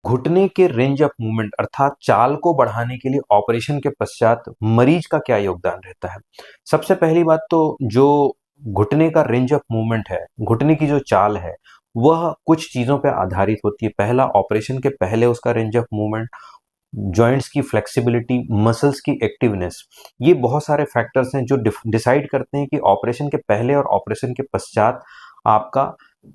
घुटने के range of movement अर्थात चाल को बढ़ाने के लिए ऑपरेशन के पश्चात मरीज का क्या योगदान रहता है। सबसे पहली बात तो जो घुटने का रेंज ऑफ मूवमेंट है, घुटने की जो चाल है वह कुछ चीजों पर आधारित होती है। पहला, ऑपरेशन के पहले उसका रेंज ऑफ मूवमेंट, जॉइंट्स की फ्लेक्सिबिलिटी, मसल्स की एक्टिवनेस, ये बहुत सारे फैक्टर्स हैं जो डिसाइड करते हैं कि ऑपरेशन के पहले और ऑपरेशन के पश्चात आपका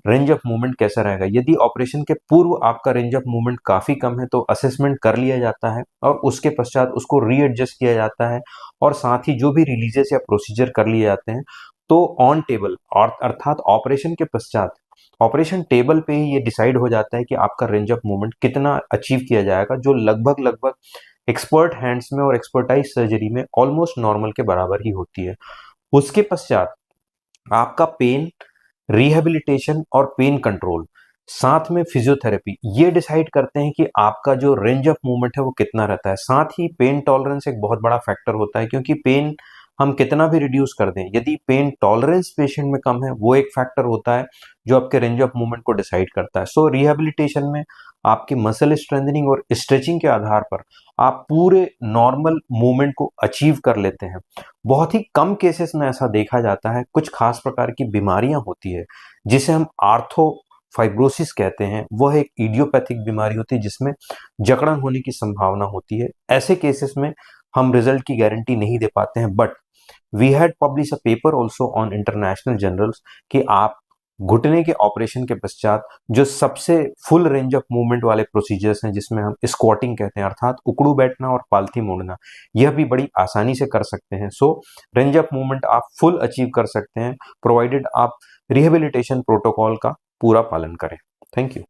रेंज ऑफ मूवमेंट कैसा रहेगा। यदि ऑपरेशन के पूर्व आपका रेंज ऑफ मूवमेंट काफी कम है तो असेसमेंट कर लिया जाता है और उसके पश्चात उसको रीएडजस्ट किया जाता है और साथ ही जो भी रिलीजेस या प्रोसीजर कर लिए जाते हैं तो ऑन टेबल और अर्थात ऑपरेशन के पश्चात ऑपरेशन टेबल पे ही ये डिसाइड हो जाता है कि आपका रेंज ऑफ मूवमेंट कितना अचीव किया जाएगा, जो लगभग एक्सपर्ट हैंड्स में और एक्सपर्टाइज सर्जरी में ऑलमोस्ट नॉर्मल के बराबर ही होती है। उसके पश्चात आपका पेन रिहेबिलिटेशन और पेन कंट्रोल, साथ में फिजियोथेरेपी, ये डिसाइड करते हैं कि आपका जो रेंज ऑफ मूवमेंट है वो कितना रहता है। साथ ही पेन टॉलरेंस एक बहुत बड़ा फैक्टर होता है, क्योंकि पेन हम कितना भी रिड्यूस कर दें, यदि पेन टॉलरेंस पेशेंट में कम है वो एक फैक्टर होता है जो आपके रेंज ऑफ मूवमेंट को डिसाइड करता है। सो रिहेबिलिटेशन में आपकी मसल स्ट्रेंथनिंग और स्ट्रेचिंग के आधार पर आप पूरे नॉर्मल मूवमेंट को अचीव कर लेते हैं। बहुत ही कम केसेस में ऐसा देखा जाता है, कुछ खास प्रकार की बीमारियां होती है जिसे हम आर्थोफाइब्रोसिस कहते हैं, वह एक इडियोपैथिक बीमारी होती है जिसमें जकड़न होने की संभावना होती है। ऐसे केसेस में हम रिजल्ट की गारंटी नहीं दे पाते हैं, but we had publish a paper also on international journals कि आप घुटने के ऑपरेशन के पश्चात जो सबसे फुल रेंज ऑफ मूवमेंट वाले प्रोसीजर्स हैं, जिसमें हम स्क्वाटिंग कहते हैं अर्थात उकड़ू बैठना और पालथी मोड़ना, यह भी बड़ी आसानी से कर सकते हैं। सो रेंज ऑफ मूवमेंट आप फुल अचीव कर सकते हैं प्रोवाइडेड आप रिहेबिलिटेशन प्रोटोकॉल का पूरा पालन करें। Thank you.